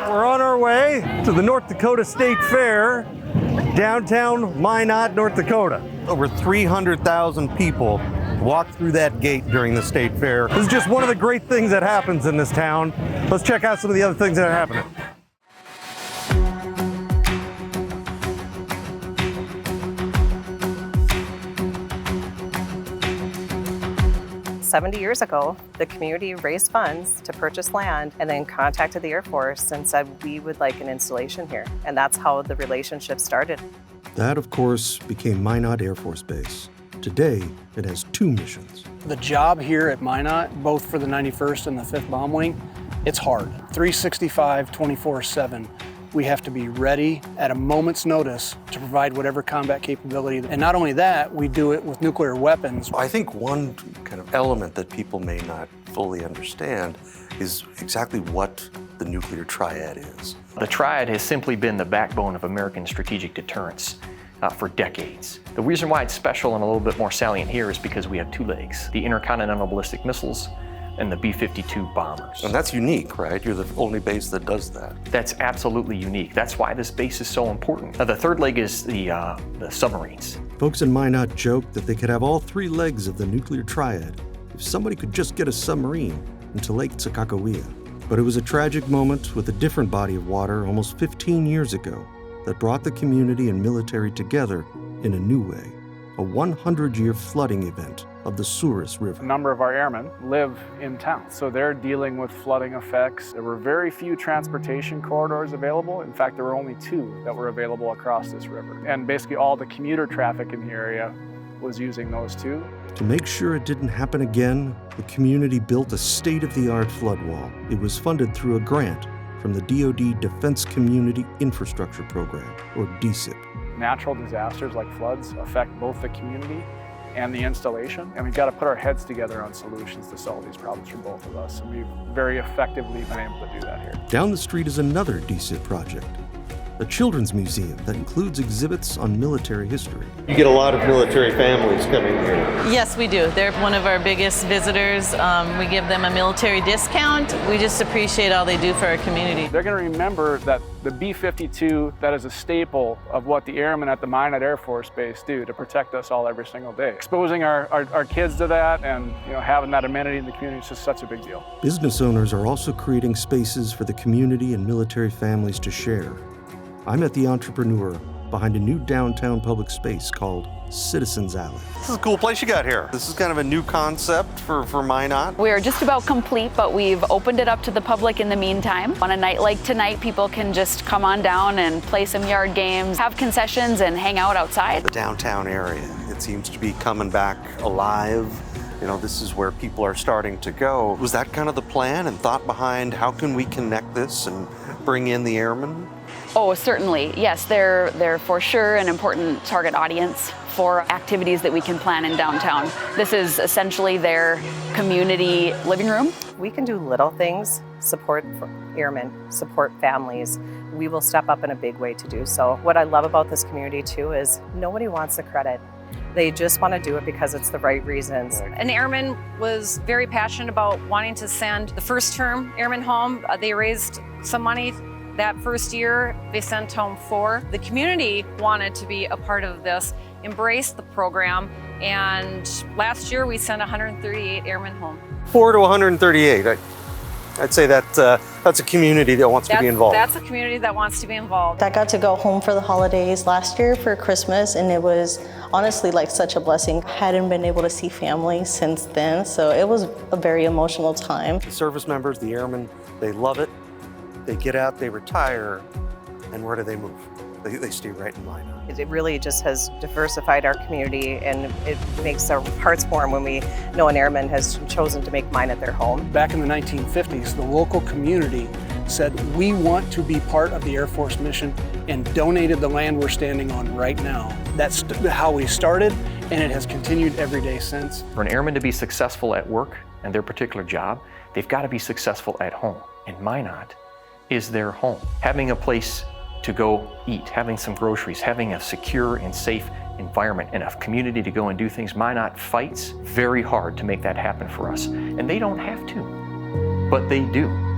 We're on our way to the North Dakota State Fair, downtown Minot, North Dakota. Over 300,000 people walk through that gate during the State Fair. This is just one of the great things that happens in this town. Let's check out some of the other things that are happening. 70 years ago, the community raised funds to purchase land and then contacted the Air Force and said, we would like an installation here. And that's how the relationship started. That, of course, became Minot Air Force Base. Today, it has 2 missions. The job here at Minot, both for the 91st and the 5th Bomb Wing, it's hard. 365, 24/7. We have to be ready at a moment's notice to provide whatever combat capability. And not only that, we do it with nuclear weapons. I think one kind of element that people may not fully understand is exactly what the nuclear triad is. The triad has simply been the backbone of American strategic deterrence for decades. The reason why it's special and a little bit more salient here is because we have 2 legs, the intercontinental ballistic missiles and the B-52 bombers. And that's unique, right? You're the only base that does that. That's absolutely unique. That's why this base is so important. The 3rd leg is the submarines. Folks in Minot joke that they could have all 3 legs of the nuclear triad if somebody could just get a submarine into Lake Sakakawea. But it was a tragic moment with a different body of water almost 15 years ago that brought the community and military together in a new way. A 100-year flooding event of the Souris River. A number of our airmen live in town, so they're dealing with flooding effects. There were very few transportation corridors available. In fact, there were only 2 that were available across this river. And basically all the commuter traffic in the area was using those 2. To make sure it didn't happen again, the community built a state-of-the-art flood wall. It was funded through a grant from the DoD Defense Community Infrastructure Program, or DCIP. Natural disasters like floods affect both the community and the installation, and we've got to put our heads together on solutions to solve these problems for both of us, and we've very effectively been able to do that here. Down the street is another DCIP project, a children's museum that includes exhibits on military history. You get a lot of military families coming here. Yes, we do. They're one of our biggest visitors. We give them a military discount. We just appreciate all they do for our community. They're going to remember that the B-52, that is a staple of what the airmen at the Minot Air Force Base do to protect us all every single day. Exposing our kids to that and having that amenity in the community is just such a big deal. Business owners are also creating spaces for the community and military families to share. I met the entrepreneur behind a new downtown public space called Citizens Alley. This is a cool place you got here. This is kind of a new concept for Minot. We are just about complete, but we've opened it up to the public in the meantime. On a night like tonight, people can just come on down and play some yard games, have concessions, and hang out outside. The downtown area, it seems to be coming back alive. This is where people are starting to go. Was that kind of the plan and thought behind how can we connect this and bring in the airmen? Oh, certainly. Yes, they're for sure an important target audience for activities that we can plan in downtown. This is essentially their community living room. We can do little things, support airmen, support families. We will step up in a big way to do so. What I love about this community too is nobody wants the credit. They just want to do it because it's the right reasons. An airman was very passionate about wanting to send the first term airmen home. They raised some money. That first year, they sent home 4. The community wanted to be a part of this, embraced the program, and last year we sent 138 airmen home. 4 to 138. I'd say that's a community that wants to be involved. That's a community that wants to be involved. I got to go home for the holidays last year for Christmas, and it was honestly like such a blessing. Hadn't been able to see family since then, so it was a very emotional time. The service members, the airmen, they love it. They get out, they retire, and where do they move? They stay right in Minot. It really just has diversified our community, and it makes our hearts warm when we know an airman has chosen to make Minot their home. Back in the 1950s, the local community said, we want to be part of the Air Force mission, and donated the land we're standing on right now. That's how we started, and it has continued every day since. For an airman to be successful at work and their particular job, they've got to be successful at home. And Minot is their home. Having a place to go eat, having some groceries, having a secure and safe environment and a community to go and do things. Minot fights very hard to make that happen for us. And they don't have to, but they do.